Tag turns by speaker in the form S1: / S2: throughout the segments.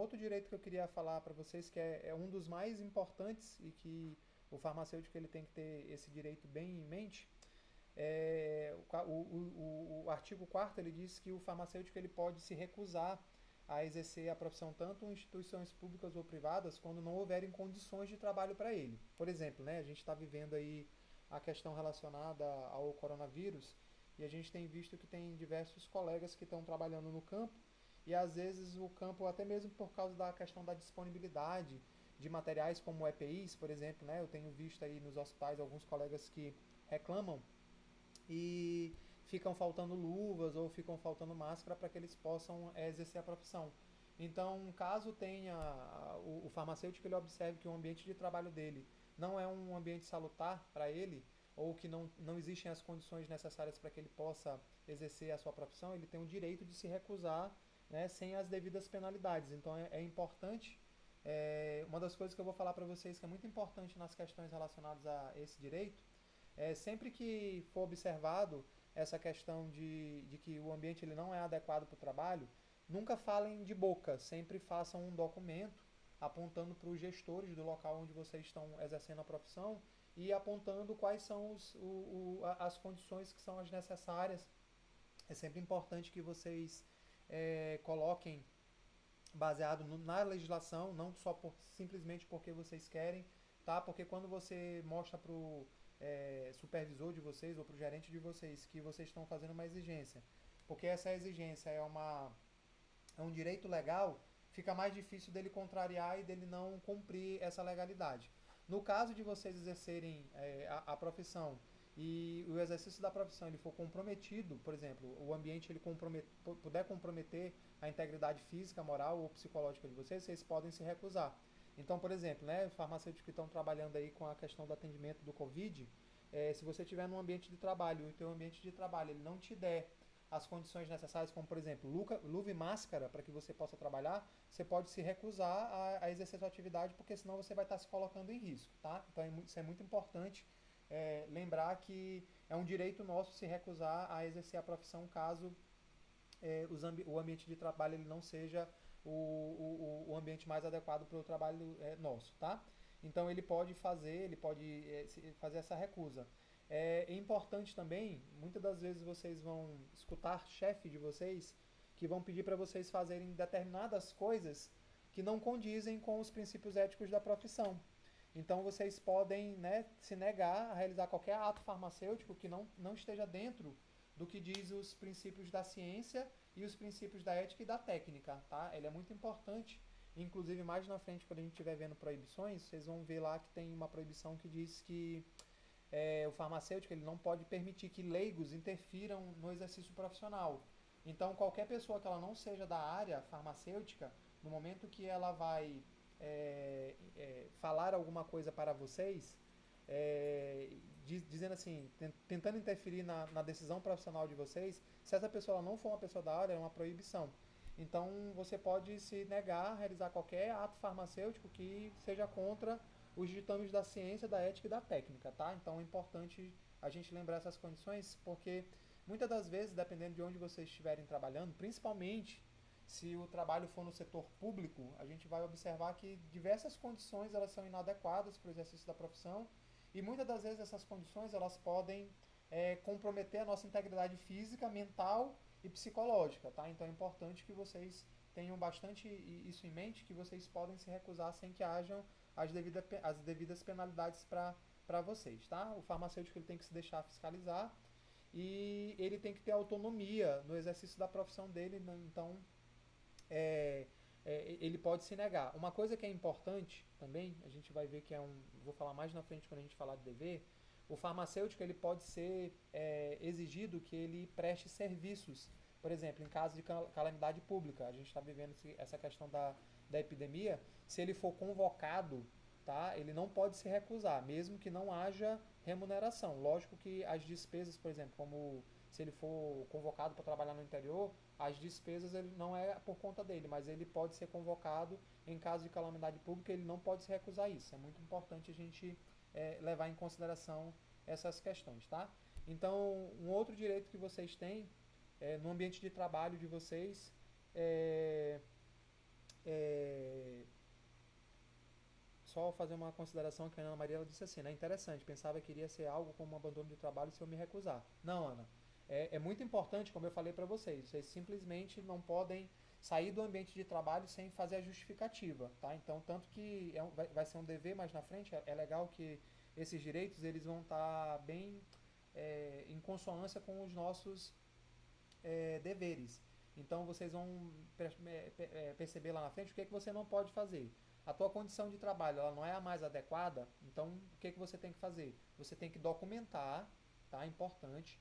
S1: outro direito que eu queria falar para vocês, que é um dos mais importantes e que o farmacêutico ele tem que ter esse direito bem em mente, o artigo 4º ele diz que o farmacêutico ele pode se recusar a exercer a profissão tanto em instituições públicas ou privadas quando não houverem condições de trabalho para ele. Por exemplo, né, a gente está vivendo aí a questão relacionada ao coronavírus e a gente tem visto que tem diversos colegas que estão trabalhando no campo e às vezes o campo, até mesmo por causa da questão da disponibilidade de materiais como EPIs, por exemplo, né, eu tenho visto aí nos hospitais alguns colegas que reclamam e ficam faltando luvas ou ficam faltando máscara para que eles possam exercer a profissão. Então, caso tenha o farmacêutico ele observe que o ambiente de trabalho dele não é um ambiente salutar para ele, ou que não existem as condições necessárias para que ele possa exercer a sua profissão, ele tem o direito de se recusar, né, sem as devidas penalidades. Então, é importante. Uma das coisas que eu vou falar para vocês que é muito importante nas questões relacionadas a esse direito sempre que for observado essa questão de que o ambiente ele não é adequado para o trabalho, nunca falem de boca, sempre façam um documento apontando para os gestores do local onde vocês estão exercendo a profissão e apontando quais são as condições que são as necessárias. É sempre importante que vocês coloquem baseado na legislação, não só simplesmente porque vocês querem, tá? Porque quando você mostra para o supervisor de vocês ou para o gerente de vocês que vocês estão fazendo uma exigência, porque essa exigência é um direito legal, fica mais difícil dele contrariar e dele não cumprir essa legalidade. No caso de vocês exercerem a profissão e o exercício da profissão ele for comprometido, por exemplo, o ambiente ele puder comprometer a integridade física, moral ou psicológica de vocês, vocês podem se recusar. Então, por exemplo, né, farmacêuticos que estão trabalhando aí com a questão do atendimento do Covid, se você estiver num ambiente de trabalho e o teu ambiente de trabalho ele não te der as condições necessárias, como por exemplo, luva e máscara para que você possa trabalhar, você pode se recusar a exercer sua atividade, porque senão você vai estar se colocando em risco, tá? Então isso é muito importante lembrar que é um direito nosso se recusar a exercer a profissão caso o ambiente de trabalho ele não seja o ambiente mais adequado para o trabalho nosso, tá? Então ele pode fazer essa recusa. É importante também, muitas das vezes vocês vão escutar chefe de vocês que vão pedir para vocês fazerem determinadas coisas que não condizem com os princípios éticos da profissão. Então vocês podem, né, se negar a realizar qualquer ato farmacêutico que não esteja dentro do que diz os princípios da ciência e os princípios da ética e da técnica, tá? Ele é muito importante. Inclusive, mais na frente, quando a gente estiver vendo proibições, vocês vão ver lá que tem uma proibição que diz que o farmacêutico ele não pode permitir que leigos interfiram no exercício profissional. Então, qualquer pessoa que ela não seja da área farmacêutica, no momento que ela vai falar alguma coisa para vocês, dizendo assim, tentando interferir na decisão profissional de vocês, se essa pessoa não for uma pessoa da área, é uma proibição. Então você pode se negar a realizar qualquer ato farmacêutico que seja contra os ditames da ciência, da ética e da técnica, tá? Então é importante a gente lembrar essas condições, porque muitas das vezes, dependendo de onde vocês estiverem trabalhando, principalmente se o trabalho for no setor público, a gente vai observar que diversas condições elas são inadequadas para o exercício da profissão e muitas das vezes essas condições elas podem comprometer a nossa integridade física, mental e psicológica, tá? Então é importante que vocês tenham bastante isso em mente, que vocês podem se recusar sem que hajam as devidas penalidades para vocês, tá? O farmacêutico ele tem que se deixar fiscalizar e ele tem que ter autonomia no exercício da profissão dele, então ele pode se negar. Uma coisa que é importante também, a gente vai ver que vou falar mais na frente quando a gente falar de dever, o farmacêutico ele pode ser exigido que ele preste serviços, por exemplo, em caso de calamidade pública, a gente está vivendo essa questão da epidemia, se ele for convocado, tá, ele não pode se recusar, mesmo que não haja remuneração. Lógico que as despesas, por exemplo, como se ele for convocado para trabalhar no interior, as despesas ele não é por conta dele, mas ele pode ser convocado em caso de calamidade pública, ele não pode se recusar isso. É muito importante a gente levar em consideração essas questões, tá? Então, um outro direito que vocês têm no ambiente de trabalho de vocês só fazer uma consideração que a Ana Maria ela disse assim, né? Interessante, pensava que iria ser algo como um abandono de trabalho se eu me recusar. Não, Ana. É muito importante, como eu falei para vocês, vocês simplesmente não podem sair do ambiente de trabalho sem fazer a justificativa, tá? Então, tanto que vai ser um dever mais na frente, é legal que esses direitos eles vão estar bem em consonância com os nossos deveres. Então vocês vão perceber lá na frente o que, é que você não pode fazer. A tua condição de trabalho ela não é a mais adequada, então o que, é que você tem que fazer? Você tem que documentar, tá? Importante,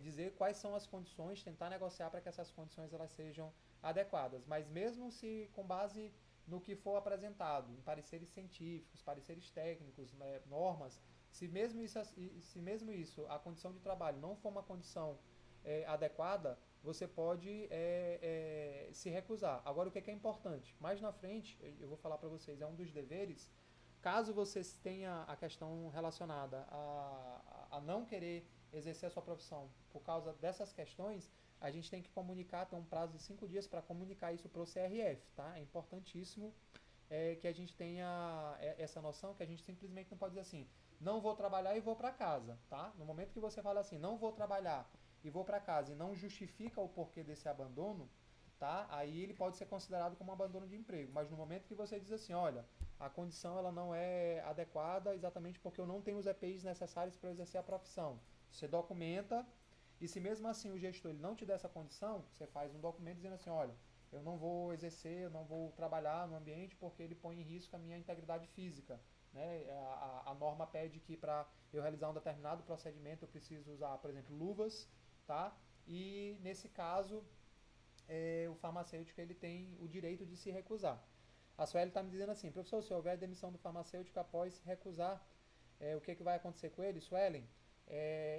S1: dizer quais são as condições, tentar negociar para que essas condições elas sejam adequadas. Mas mesmo se com base no que for apresentado, em pareceres científicos, pareceres técnicos, normas, se mesmo isso, a condição de trabalho não for uma condição adequada, você pode se recusar. Agora, o que é importante? Mais na frente, eu vou falar para vocês, é um dos deveres, caso você tenha a questão relacionada a não querer exercer a sua profissão por causa dessas questões, a gente tem que comunicar, tem um prazo de 5 dias para comunicar isso para o CRF, tá? É importantíssimo que a gente tenha essa noção, que a gente simplesmente não pode dizer assim, não vou trabalhar e vou para casa, tá? No momento que você fala assim, não vou trabalhar e vou para casa e não justifica o porquê desse abandono, tá? Aí ele pode ser considerado como um abandono de emprego. Mas no momento que você diz assim, olha, a condição ela não é adequada exatamente porque eu não tenho os EPIs necessários para exercer a profissão. Você documenta e se mesmo assim o gestor ele não te der essa condição, você faz um documento dizendo assim, olha, eu não vou exercer, eu não vou trabalhar no ambiente porque ele põe em risco a minha integridade física. Né? A norma pede que para eu realizar um determinado procedimento eu preciso usar, por exemplo, luvas, tá? E nesse caso o farmacêutico ele tem o direito de se recusar. A Sueli está me dizendo assim, professor, se houver demissão do farmacêutico após se recusar, o que vai acontecer com ele? Suelen,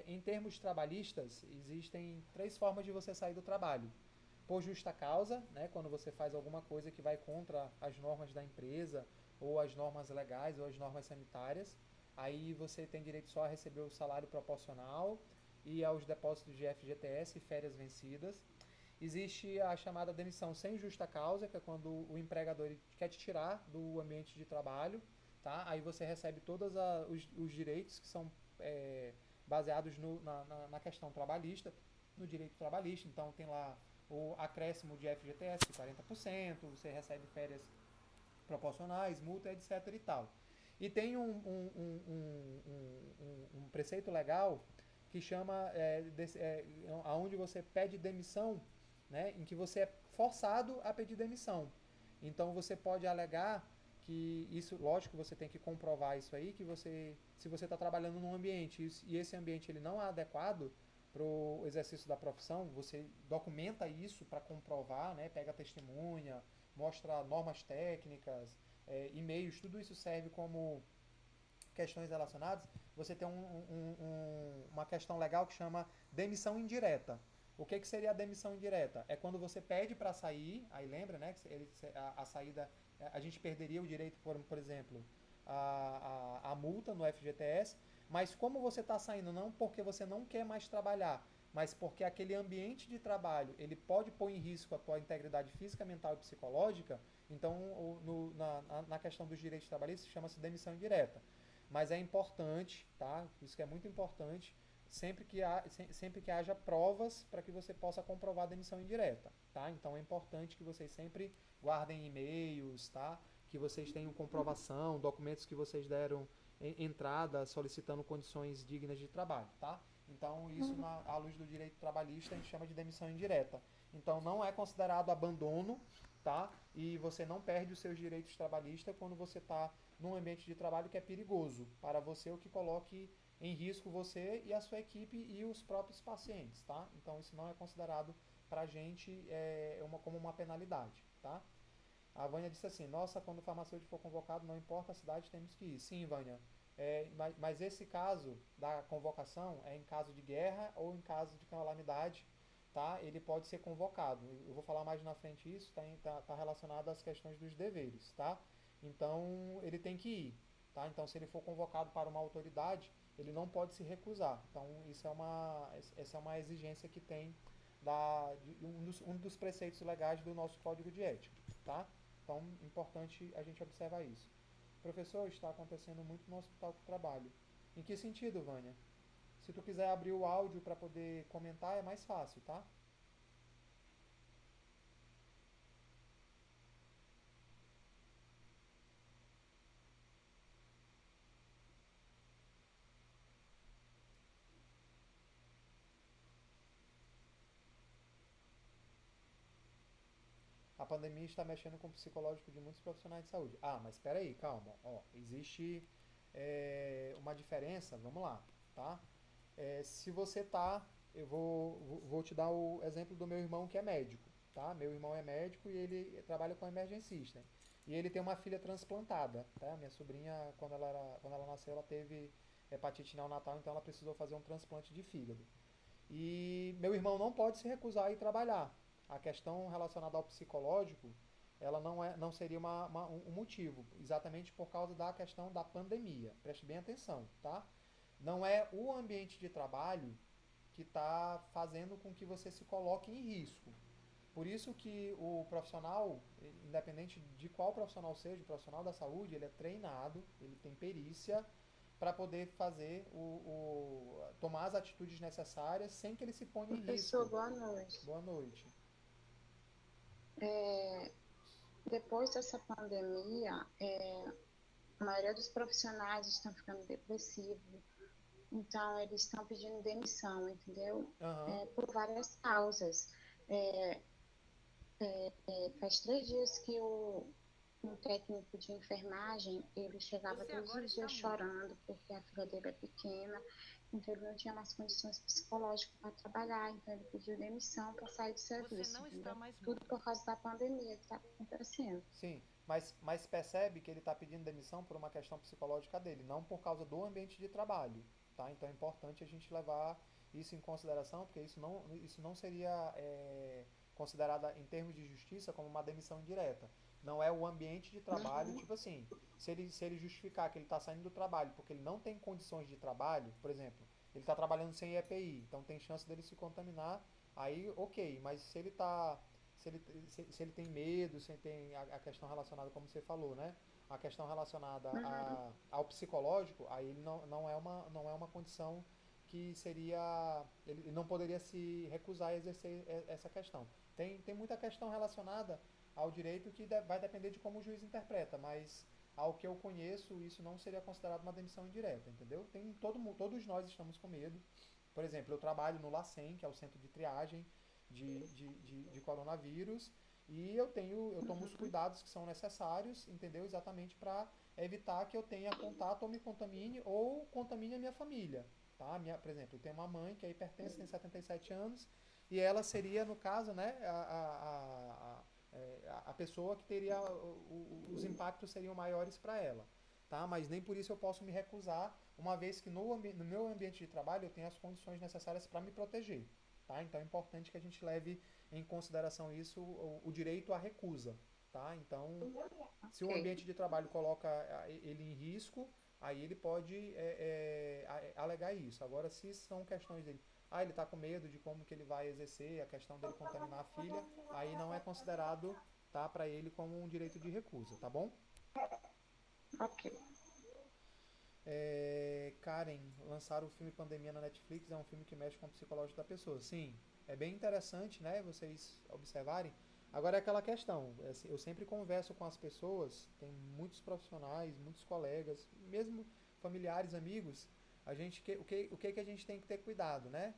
S1: em termos trabalhistas, existem 3 formas de você sair do trabalho. Por justa causa, né, quando você faz alguma coisa que vai contra as normas da empresa, ou as normas legais, ou as normas sanitárias, aí você tem direito só a receber o salário proporcional e aos depósitos de FGTS e férias vencidas. Existe a chamada demissão sem justa causa, que é quando o empregador quer te tirar do ambiente de trabalho, tá? Aí você recebe todos os direitos que são baseados na questão trabalhista, no direito trabalhista. Então tem lá o acréscimo de FGTS de 40%, você recebe férias proporcionais, multa, etc. e tal. E tem um preceito legal que chama aonde você pede demissão, né, em que você é forçado a pedir demissão. Então você pode alegar que isso, lógico, você tem que comprovar isso aí, que se você está trabalhando num ambiente e esse ambiente ele não é adequado para o exercício da profissão, você documenta isso para comprovar, né, pega testemunha, mostra normas técnicas, e-mails, tudo isso serve como questões relacionadas. Você tem uma questão legal que chama demissão indireta. O que seria a demissão indireta? É quando você pede para sair, aí lembra, né, que a saída, a gente perderia o direito, por exemplo, a multa no FGTS, mas como você está saindo não porque você não quer mais trabalhar, mas porque aquele ambiente de trabalho ele pode pôr em risco a tua integridade física, mental e psicológica, então na questão dos direitos trabalhistas chama-se demissão indireta. Mas é importante, tá? Isso que é muito importante, sempre que haja provas para que você possa comprovar a demissão indireta, tá? Então é importante que vocês sempre guardem e-mails, tá? Que vocês tenham comprovação, documentos que vocês deram entrada solicitando condições dignas de trabalho, tá? Então isso à luz do direito trabalhista a gente chama de demissão indireta. Então não é considerado abandono, tá? E você não perde os seus direitos trabalhistas quando você está num ambiente de trabalho que é perigoso para você, o que coloque em risco você e a sua equipe e os próprios pacientes, tá? Então isso não é considerado para a gente como uma penalidade, tá? A Vânia disse assim, nossa, quando o farmacêutico for convocado, não importa a cidade, temos que ir. Sim, Vânia, mas esse caso da convocação é em caso de guerra ou em caso de calamidade, tá? Ele pode ser convocado. Eu vou falar mais na frente isso, tá relacionado às questões dos deveres, tá? Então, ele tem que ir, tá? Então, se ele for convocado para uma autoridade, ele não pode se recusar. Então, essa é uma exigência que tem um dos preceitos legais do nosso Código de Ética, tá? Então, importante a gente observar isso. Professor, está acontecendo muito no hospital que eu trabalho. Em que sentido, Vânia? Se tu quiser abrir o áudio para poder comentar, é mais fácil, tá? A pandemia está mexendo com o psicológico de muitos profissionais de saúde. Ah, mas espera aí, calma. Ó, existe uma diferença, vamos lá, tá? Se você tá, vou te dar o exemplo do meu irmão que é médico, tá? Meu irmão é médico e ele trabalha com emergencista. E ele tem uma filha transplantada, tá? Minha sobrinha, quando ela nasceu, ela teve hepatite neonatal, então ela precisou fazer um transplante de fígado. E meu irmão não pode se recusar a ir trabalhar. A questão relacionada ao psicológico, ela não seria um motivo, exatamente por causa da questão da pandemia. Preste bem atenção, tá? Não é o ambiente de trabalho que está fazendo com que você se coloque em risco. Por isso que o profissional, independente de qual profissional seja, o profissional da saúde, ele é treinado, ele tem perícia para poder fazer tomar as atitudes necessárias sem que ele se ponha em
S2: Professor,
S1: risco.
S2: boa noite.
S1: Boa noite.
S2: É, depois dessa pandemia, a maioria dos profissionais estão ficando depressivos, então eles estão pedindo demissão, entendeu?
S1: Aham.
S2: Por várias causas. É, faz 3 dias que um técnico de enfermagem, ele chegava
S3: Você
S2: todos
S3: agora
S2: os
S3: está
S2: dias
S3: mudo.
S2: chorando porque a filha dele é pequena, então ele não tinha mais condições psicológicas para trabalhar, então ele pediu demissão para sair do
S3: Você
S2: serviço,
S3: não está
S2: entendeu?
S3: mais
S2: Tudo
S3: mudo.
S2: por causa da pandemia que está acontecendo.
S1: Sim, mas percebe que ele está pedindo demissão por uma questão psicológica dele, não por causa do ambiente de trabalho, tá? Então é importante a gente levar isso em consideração, porque isso não seria considerado em termos de justiça como uma demissão indireta. Não é o ambiente de trabalho,
S2: Uhum,
S1: tipo assim, se ele justificar que ele está saindo do trabalho porque ele não tem condições de trabalho, por exemplo, ele está trabalhando sem EPI, então tem chance dele se contaminar, aí ok, mas se ele tem medo, se ele tem a questão relacionada, como você falou, né? A questão relacionada
S2: uhum,
S1: ao psicológico, aí ele não é uma condição que seria. Ele não poderia se recusar a exercer essa questão. Tem muita questão relacionada ao direito que vai depender de como o juiz interpreta, mas ao que eu conheço, isso não seria considerado uma demissão indireta, entendeu? Todos nós estamos com medo. Por exemplo, eu trabalho no LACEN, que é o centro de triagem de coronavírus, e eu tomo os
S2: uhum.
S1: cuidados que são necessários, entendeu? Exatamente para evitar que eu tenha contato ou me contamine ou contamine a minha família. Tá? Por exemplo, eu tenho uma mãe que é hipertensa, tem 77 anos, e ela seria, no caso, né, a pessoa que teria os impactos seriam maiores para ela. Tá? Mas nem por isso eu posso me recusar, uma vez que no meu ambiente de trabalho eu tenho as condições necessárias para me proteger. Tá? Então é importante que a gente leve em consideração isso, o direito à recusa. Tá? Então, se
S2: Ok,
S1: o ambiente de trabalho coloca ele em risco, aí ele pode alegar isso. Agora, se são questões dele, ele está com medo de como que ele vai exercer a questão dele contaminar a filha, aí não é considerado, tá, para ele como um direito de recusa, tá bom?
S2: ok.
S1: Karen, lançaram o filme Pandemia na Netflix, é um filme que mexe com o psicológico da pessoa. Sim, é bem interessante, né, vocês observarem. Agora é aquela questão, assim, eu sempre converso com as pessoas, tem muitos profissionais, muitos colegas, mesmo familiares, amigos, o que a gente tem que ter cuidado, né?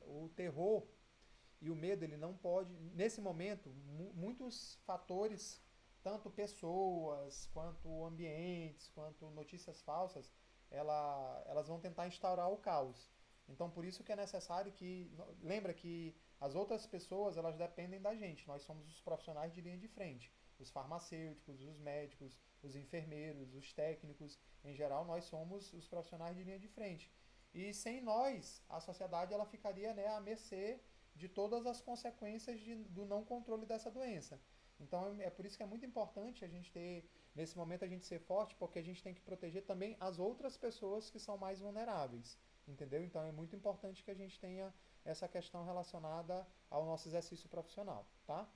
S1: O terror e o medo, ele não pode, nesse momento, muitos fatores, tanto pessoas, quanto ambientes, quanto notícias falsas, elas vão tentar instaurar o caos. Então, por isso que é necessário que, lembra que as outras pessoas, elas dependem da gente. Nós somos os profissionais de linha de frente. Os farmacêuticos, os médicos, os enfermeiros, os técnicos, em geral, nós somos os profissionais de linha de frente. E sem nós, a sociedade ela ficaria, né, à mercê de todas as consequências do não controle dessa doença. Então é por isso que é muito importante a gente ter, nesse momento, a gente ser forte, porque a gente tem que proteger também as outras pessoas que são mais vulneráveis. Entendeu? Então é muito importante que a gente tenha essa questão relacionada ao nosso exercício profissional, tá?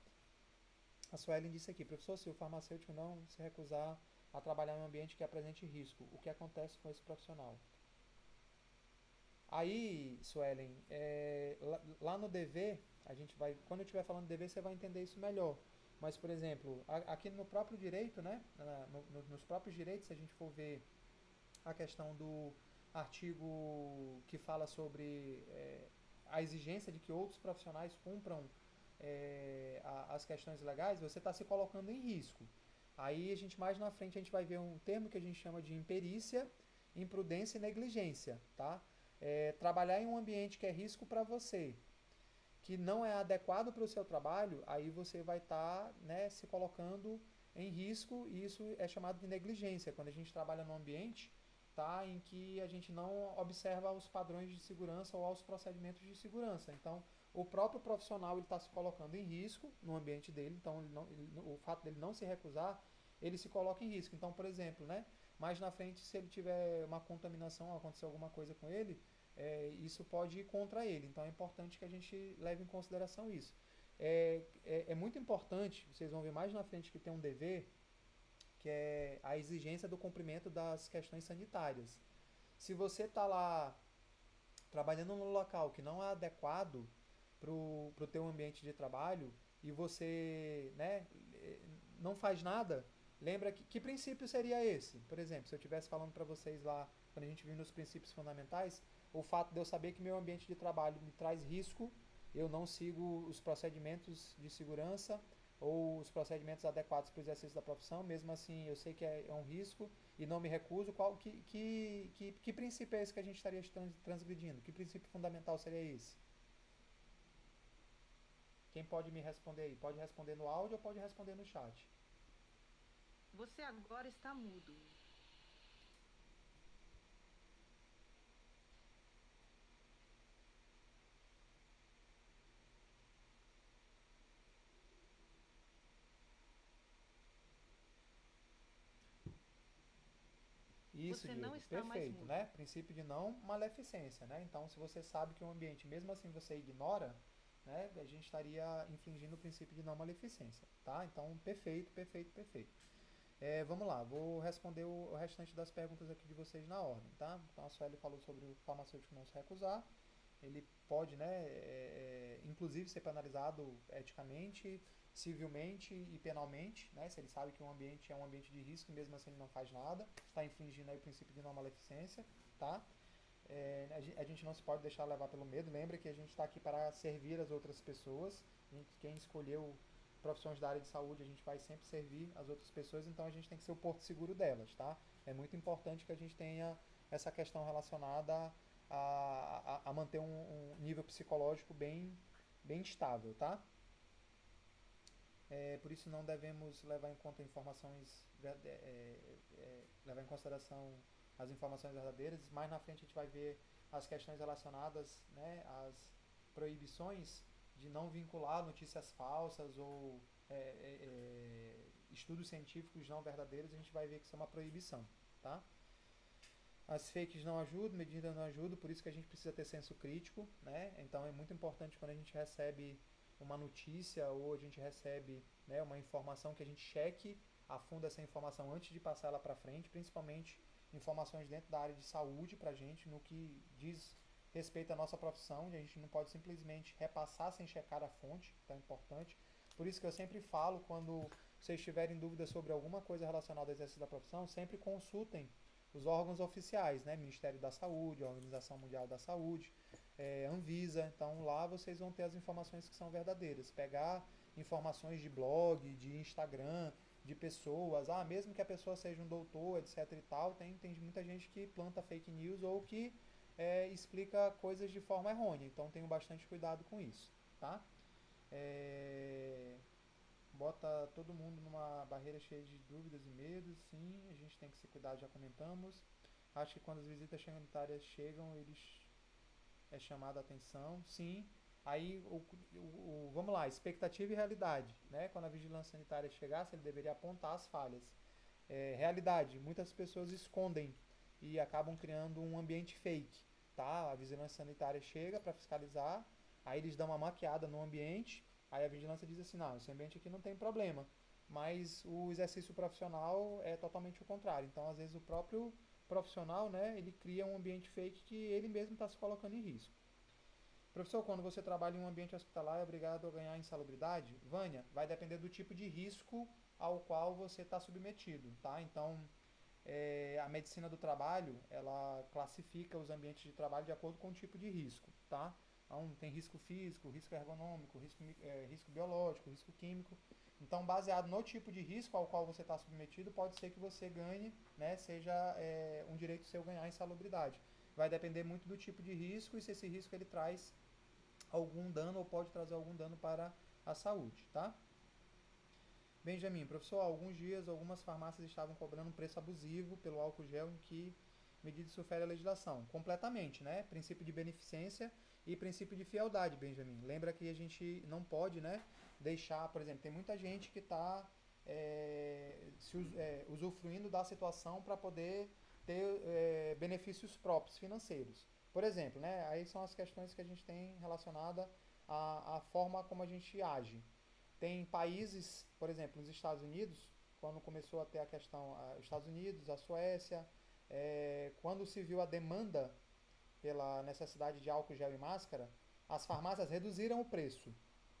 S1: A Suelen disse aqui, professor, se o farmacêutico não se recusar a trabalhar em um ambiente que apresente risco. O que acontece com esse profissional? Aí, Suelen, lá no dever, a gente vai, quando eu estiver falando de dever, você vai entender isso melhor. Mas, por exemplo, aqui no próprio direito, né, nos próprios direitos, se a gente for ver a questão do artigo que fala sobre a exigência de que outros profissionais cumpram as questões legais, você está se colocando em risco. Aí a gente mais na frente a gente vai ver um termo que a gente chama de imperícia, imprudência e negligência, tá? Trabalhar em um ambiente que é risco para você, que não é adequado para o seu trabalho, aí você vai estar né, se colocando em risco e isso é chamado de negligência, quando a gente trabalha num ambiente tá, em que a gente não observa os padrões de segurança ou aos procedimentos de segurança. Então, o próprio profissional está se colocando em risco no ambiente dele, então o fato dele não se recusar, ele se coloca em risco. Então, por exemplo, né, mais na frente, se ele tiver uma contaminação, acontecer alguma coisa com ele, isso pode ir contra ele. Então é importante que a gente leve em consideração isso. É muito importante, vocês vão ver mais na frente que tem um dever, que é a exigência do cumprimento das questões sanitárias. Se você está lá trabalhando num local que não é adequado para o teu ambiente de trabalho e você né, não faz nada, lembra que princípio seria esse? Por exemplo, se eu estivesse falando para vocês lá, quando a gente viu nos princípios fundamentais, o fato de eu saber que meu ambiente de trabalho me traz risco, eu não sigo os procedimentos de segurança ou os procedimentos adequados para o exercício da profissão, mesmo assim eu sei que é um risco e não me recuso, que princípio é esse que a gente estaria transgredindo? Que princípio fundamental seria esse? Quem pode me responder aí? Pode responder no áudio ou pode responder no chat?
S3: Você agora está mudo.
S1: Isso,
S3: Você não
S1: Diego,
S3: está mais
S1: perfeito,
S3: mudo.
S1: né? Princípio de não maleficência, né? Então, se você sabe que um ambiente, mesmo assim, você ignora, né? A gente estaria infringindo o princípio de não maleficência, tá? Então, perfeito, perfeito, perfeito. Vamos lá, vou responder o restante das perguntas aqui de vocês na ordem, tá? Então, a Sueli falou sobre o farmacêutico não se recusar. Ele pode, né, inclusive ser penalizado eticamente, civilmente e penalmente, né, se ele sabe que um ambiente é um ambiente de risco e mesmo assim ele não faz nada, está infringindo aí o princípio de não maleficência, tá? A gente não se pode deixar levar pelo medo, lembra que a gente está aqui para servir as outras pessoas, quem escolheu profissões da área de saúde, a gente vai sempre servir as outras pessoas, então a gente tem que ser o porto seguro delas, tá? É muito importante que a gente tenha essa questão relacionada a manter um nível psicológico bem estável, tá? Por isso não devemos levar em conta levar em consideração as informações verdadeiras. Mais na frente a gente vai ver as questões relacionadas, né, às proibições de não vincular notícias falsas ou estudos científicos não verdadeiros. A gente vai ver que isso é uma proibição, tá? As fakes não ajudam, medidas não ajudam, por isso que a gente precisa ter senso crítico, né? Então é muito importante quando a gente recebe uma notícia ou a gente recebe né, uma informação que a gente cheque a fundo essa informação antes de passar ela para frente, principalmente informações dentro da área de saúde para a gente, no que diz respeito à nossa profissão, onde a gente não pode simplesmente repassar sem checar a fonte, então é importante. Por isso que eu sempre falo, quando vocês tiverem dúvidas sobre alguma coisa relacionada ao exercício da profissão, sempre consultem os órgãos oficiais, né? Ministério da Saúde, Organização Mundial da Saúde, Anvisa. Então lá vocês vão ter as informações que são verdadeiras. Pegar informações de blog, de Instagram, de pessoas, mesmo que a pessoa seja um doutor, etc e tal, tem muita gente que planta fake news ou que explica coisas de forma errônea. Então tenham bastante cuidado com isso, tá? Bota todo mundo numa barreira cheia de dúvidas e medos, sim, a gente tem que se cuidar, já comentamos. Acho que quando as visitas sanitárias chegam, eles é chamada a atenção, sim. Aí, vamos lá, expectativa e realidade, né? Quando a vigilância sanitária chegasse, ele deveria apontar as falhas. Realidade, muitas pessoas escondem e acabam criando um ambiente fake, tá? A vigilância sanitária chega para fiscalizar, aí eles dão uma maquiada no ambiente. Aí a vigilância diz assim, não, esse ambiente aqui não tem problema. mas o exercício profissional é totalmente o contrário. Então, às vezes, o próprio profissional, né, ele cria um ambiente fake que ele mesmo está se colocando em risco. Professor, quando você trabalha em um ambiente hospitalar, é obrigado a ganhar insalubridade? Vânia, vai depender do tipo de risco ao qual você está submetido, tá? Então, a medicina do trabalho, ela classifica os ambientes de trabalho de acordo com o tipo de risco, tá? Então, tem risco físico, risco ergonômico, risco biológico, risco químico. Então, baseado no tipo de risco ao qual você está submetido, pode ser que você ganhe, né, seja um direito seu ganhar insalubridade. Vai depender muito do tipo de risco e se esse risco ele traz algum dano ou pode trazer algum dano para a saúde, tá? Benjamin, professor, há alguns dias algumas farmácias estavam cobrando um preço abusivo pelo álcool gel em que medida isso fere a legislação. Completamente, né? Princípio de beneficência e princípio de fialdade, Benjamin. Lembra que a gente não pode, né, deixar, por exemplo, tem muita gente que está usufruindo da situação para poder ter benefícios próprios financeiros. Por exemplo, né, aí são as questões que a gente tem relacionada à forma como a gente age. Tem países, por exemplo, nos Estados Unidos, quando começou a ter a questão, os Estados Unidos, a Suécia, quando se viu a demanda pela necessidade de álcool gel e máscara, as farmácias reduziram o preço,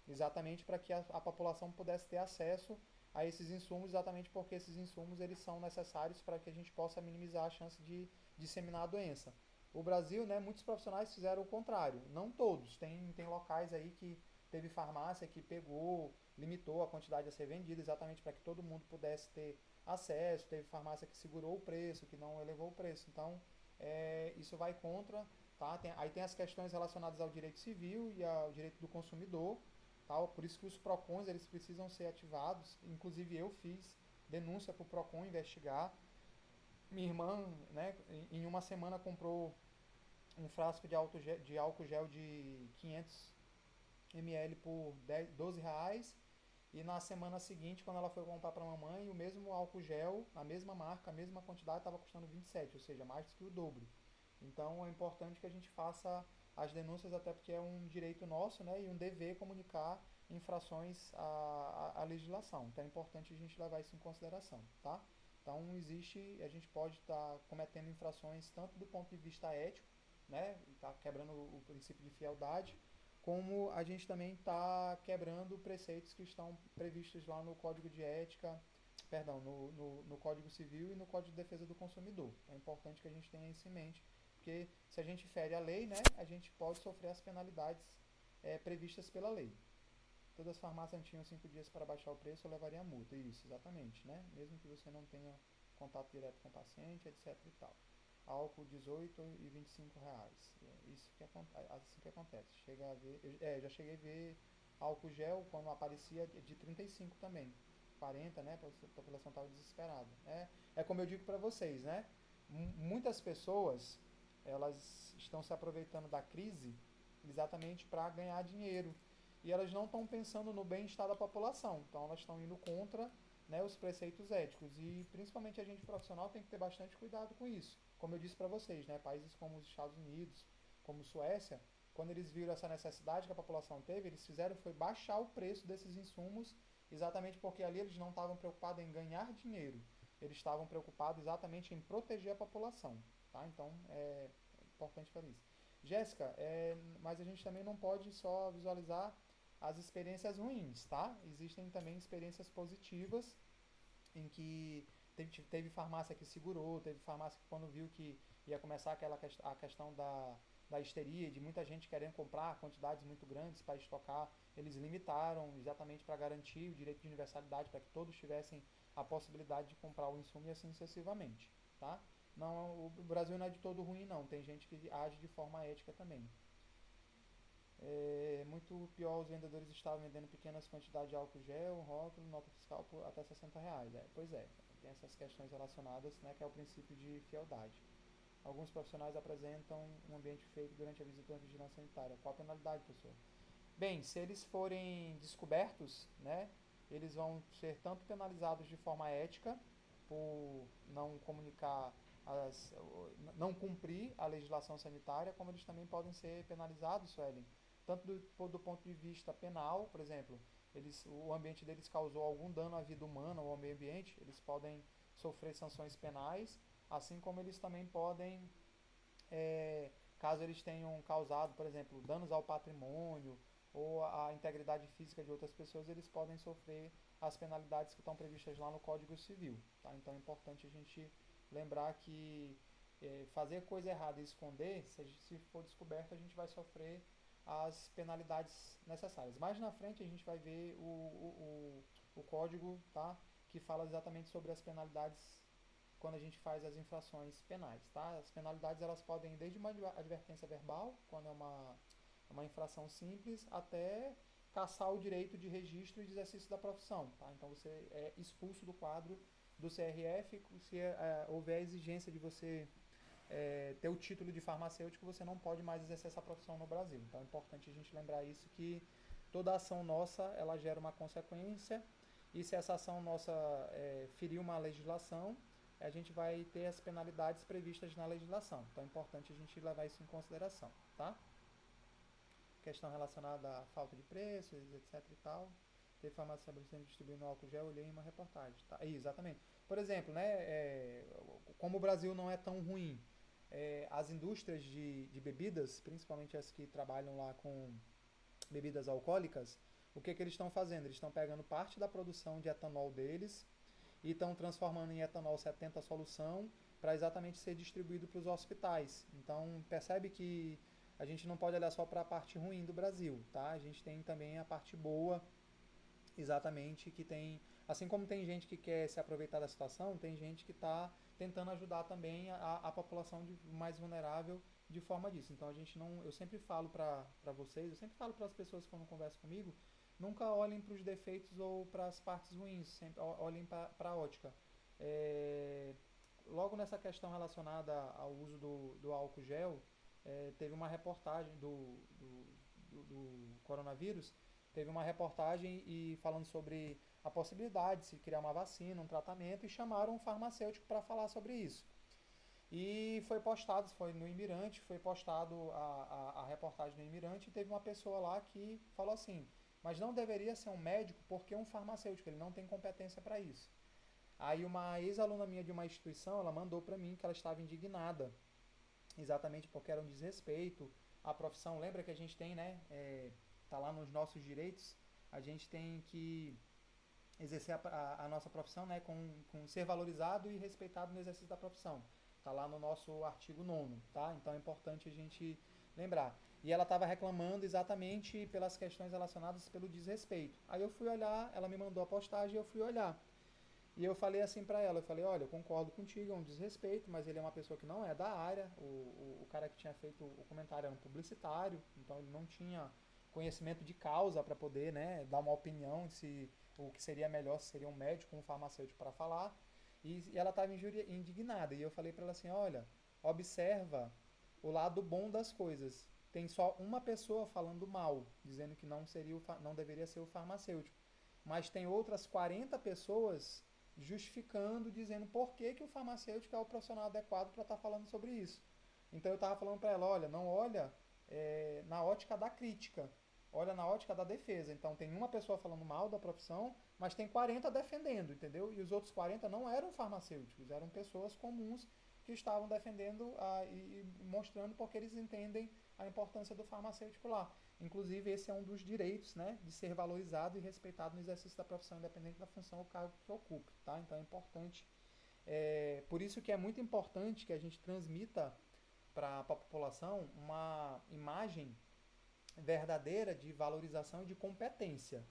S1: exatamente para que a população pudesse ter acesso a esses insumos, exatamente porque esses insumos eles são necessários para que a gente possa minimizar a chance de disseminar a doença. O Brasil, né, muitos profissionais fizeram o contrário, não todos, tem locais aí que teve farmácia que pegou, limitou a quantidade a ser vendida, exatamente para que todo mundo pudesse ter acesso, teve farmácia que segurou o preço, que não elevou o preço, então isso vai contra, tá? Aí tem as questões relacionadas ao direito civil e ao direito do consumidor, tá? Por isso que os PROCONs eles precisam ser ativados, inclusive eu fiz denúncia para o PROCON investigar. Minha irmã, né, em uma semana comprou um frasco de álcool gel de 500 ml por 12 reais. E na semana seguinte, quando ela foi comprar para a mamãe, o mesmo álcool gel, a mesma marca, a mesma quantidade, estava custando 27, ou seja, mais do que o dobro. Então é importante que a gente faça as denúncias, até porque é um direito nosso, né, e um dever comunicar infrações à legislação. Então é importante a gente levar isso em consideração, tá? Então a gente pode estar cometendo infrações tanto do ponto de vista ético, né, está quebrando o princípio de fialdade, como a gente também está quebrando preceitos que estão previstos lá no Código de Ética, perdão, no Código Civil e no Código de Defesa do Consumidor. É importante que a gente tenha isso em mente, porque se a gente fere a lei, né, a gente pode sofrer as penalidades previstas pela lei. Todas as farmácias tinham 5 dias para baixar o preço, eu levaria a multa. Isso, exatamente, né? Mesmo que você não tenha contato direto com o paciente, etc e tal. Álcool 18 e 25 reais. Isso que assim que acontece. Chega a ver, já cheguei a ver álcool gel quando aparecia de 35 também. 40, né? A população estava desesperada. É como eu digo para vocês, né? Muitas pessoas elas estão se aproveitando da crise exatamente para ganhar dinheiro. E elas não estão pensando no bem-estar da população. Então elas estão indo contra, né, os preceitos éticos. E principalmente a gente profissional tem que ter bastante cuidado com isso. Como eu disse para vocês, né, países como os Estados Unidos, como Suécia, quando eles viram essa necessidade que a população teve, eles fizeram foi baixar o preço desses insumos, exatamente porque ali eles não estavam preocupados em ganhar dinheiro. Eles estavam preocupados exatamente em proteger a população. Tá? Então é importante fazer isso. Jéssica, mas a gente também não pode só visualizar as experiências ruins, tá? Existem também experiências positivas em que teve farmácia que segurou, teve farmácia que quando viu que ia começar a questão da histeria, de muita gente querendo comprar quantidades muito grandes para estocar, eles limitaram exatamente para garantir o direito de universalidade, para que todos tivessem a possibilidade de comprar o insumo e assim sucessivamente, tá? Não, o Brasil não é de todo ruim não, tem gente que age de forma ética também. Muito pior, os vendedores estavam vendendo pequenas quantidades de álcool gel, rótulo, nota fiscal por até R$ 60. Pois é, tem essas questões relacionadas, né, que é o princípio de fialdade. Alguns profissionais apresentam um ambiente fake durante a visita da vigilância sanitária. Qual a penalidade, professor? Bem, se eles forem descobertos, né, eles vão ser tanto penalizados de forma ética, por não comunicar, não cumprir a legislação sanitária, como eles também podem ser penalizados, Suelen, tanto do ponto de vista penal, por exemplo, o ambiente deles causou algum dano à vida humana ou ao meio ambiente, eles podem sofrer sanções penais, assim como eles também podem, caso eles tenham causado, por exemplo, danos ao patrimônio ou à integridade física de outras pessoas, eles podem sofrer as penalidades que estão previstas lá no Código Civil. Tá? Então é importante a gente lembrar que fazer coisa errada e esconder, se for descoberto, a gente vai sofrer as penalidades necessárias. Mais na frente a gente vai ver o código, tá? Que fala exatamente sobre as penalidades quando a gente faz as infrações penais. Tá? As penalidades elas podem ir desde uma advertência verbal, quando é uma infração simples, até cassar o direito de registro e de exercício da profissão. Tá? Então você é expulso do quadro do CRF se houver a exigência de você ter o título de farmacêutico, você não pode mais exercer essa profissão no Brasil. Então é importante a gente lembrar isso, que toda ação nossa ela gera uma consequência, e se essa ação nossa ferir uma legislação, a gente vai ter as penalidades previstas na legislação. Então é importante a gente levar isso em consideração, tá? Questão relacionada à falta de preços, etc e tal. Teve farmácia distribuindo álcool gel, eu olhei em uma reportagem. Tá? Exatamente. Por exemplo, né, como o Brasil não é tão ruim, as indústrias de bebidas, principalmente as que trabalham lá com bebidas alcoólicas, o que eles estão fazendo? Eles estão pegando parte da produção de etanol deles e estão transformando em etanol 70 solução para exatamente ser distribuído para os hospitais. Então, percebe que a gente não pode olhar só para a parte ruim do Brasil, tá? A gente tem também a parte boa, exatamente, que tem, assim como tem gente que quer se aproveitar da situação, tem gente que está tentando ajudar também a população mais vulnerável de forma disso. Então a gente não, eu sempre falo para vocês, eu sempre falo para as pessoas quando conversam comigo, nunca olhem para os defeitos ou para as partes ruins, sempre olhem para a ótica. Logo nessa questão relacionada ao uso do álcool gel, teve uma reportagem do coronavírus, teve uma reportagem falando sobre a possibilidade de se criar uma vacina, um tratamento, e chamaram um farmacêutico para falar sobre isso. E foi postado, foi no Imirante, foi postado a reportagem no Imirante, e teve uma pessoa lá que falou assim, mas não deveria ser um médico porque é um farmacêutico, ele não tem competência para isso. Aí uma ex-aluna minha de uma instituição, ela mandou para mim que ela estava indignada, exatamente porque era um desrespeito à profissão. Lembra que a gente tem, né, tá lá nos nossos direitos, a gente tem que exercer a nossa profissão, né, com ser valorizado e respeitado no exercício da profissão. Tá lá no nosso artigo 9º, tá? Então é importante a gente lembrar. E ela estava reclamando exatamente pelas questões relacionadas pelo desrespeito. Aí eu fui olhar, ela me mandou a postagem e eu fui olhar. E eu falei assim para ela, eu falei, olha, eu concordo contigo, é um desrespeito, mas ele é uma pessoa que não é da área, o cara que tinha feito o comentário era um publicitário, então ele não tinha conhecimento de causa para poder, né, dar uma opinião se o que seria melhor, se seria um médico ou um farmacêutico para falar, e ela estava indignada, e eu falei para ela assim, olha, observa o lado bom das coisas, tem só uma pessoa falando mal, dizendo que não deveria ser o farmacêutico, mas tem outras 40 pessoas justificando, dizendo por que o farmacêutico é o profissional adequado para estar falando sobre isso. Então eu estava falando para ela, olha, não olha na ótica da crítica, olha na ótica da defesa. Então tem uma pessoa falando mal da profissão, mas tem 40 defendendo, entendeu? E os outros 40 não eram farmacêuticos, eram pessoas comuns que estavam defendendo e mostrando porque eles entendem a importância do farmacêutico lá. Inclusive, esse é um dos direitos, né, de ser valorizado e respeitado no exercício da profissão, independente da função ou cargo que ocupe. Tá? Então é importante. Por isso que é muito importante que a gente transmita para a população uma imagem verdadeira de valorização e de competência.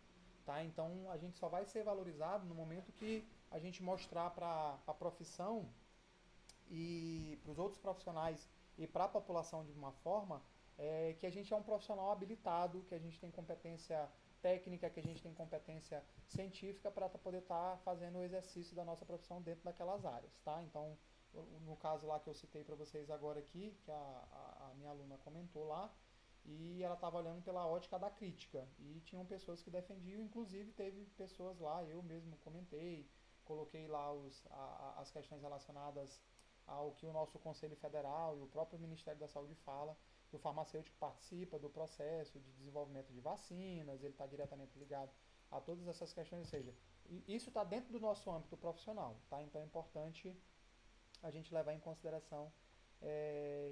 S1: Tá? Então a gente só vai ser valorizado no momento que a gente mostrar para a profissão e para os outros profissionais e para a população de uma forma que a gente é um profissional habilitado, que a gente tem competência técnica, que a gente tem competência científica para poder estar fazendo o exercício da nossa profissão dentro daquelas áreas. Tá? Então, no caso lá que eu citei para vocês agora aqui, que a minha aluna comentou lá, e ela estava olhando pela ótica da crítica, e tinham pessoas que defendiam, inclusive teve pessoas lá, eu mesmo comentei, coloquei lá as questões relacionadas ao que o nosso Conselho Federal e o próprio Ministério da Saúde fala, que o farmacêutico participa do processo de desenvolvimento de vacinas, ele está diretamente ligado a todas essas questões, ou seja, isso está dentro do nosso âmbito profissional, tá? Então é importante a gente levar em consideração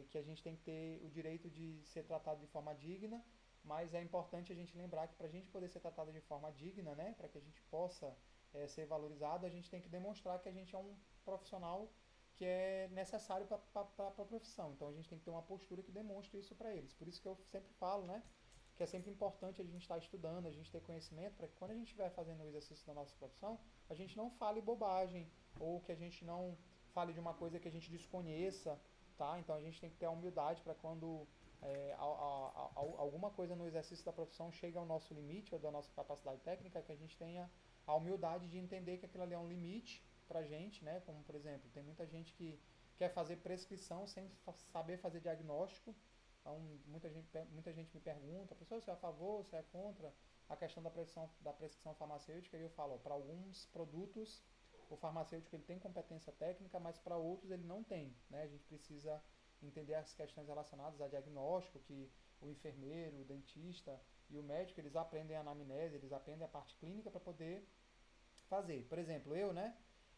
S1: que a gente tem que ter o direito de ser tratado de forma digna, mas é importante a gente lembrar que para a gente poder ser tratado de forma digna, né, para que a gente possa ser valorizado, a gente tem que demonstrar que a gente é um profissional que é necessário para a profissão. Então a gente tem que ter uma postura que demonstre isso para eles. Por isso que eu sempre falo, né, que é sempre importante a gente estar estudando, a gente ter conhecimento, para que quando a gente estiver fazendo o exercício da nossa profissão, a gente não fale bobagem, ou que a gente não fale de uma coisa que a gente desconheça, tá? Então a gente tem que ter a humildade para quando alguma coisa no exercício da profissão chega ao nosso limite ou da nossa capacidade técnica, que a gente tenha a humildade de entender que aquilo ali é um limite para a gente, né? Como, por exemplo, tem muita gente que quer fazer prescrição sem saber fazer diagnóstico. Então, muita gente me pergunta, professor, você é a favor, você é contra a questão da prescrição farmacêutica? E eu falo, para alguns produtos, o farmacêutico ele tem competência técnica, mas para outros ele não tem, né? A gente precisa entender as questões relacionadas a diagnóstico, que o enfermeiro, o dentista e o médico, eles aprendem a anamnese, eles aprendem a parte clínica para poder fazer. Por exemplo,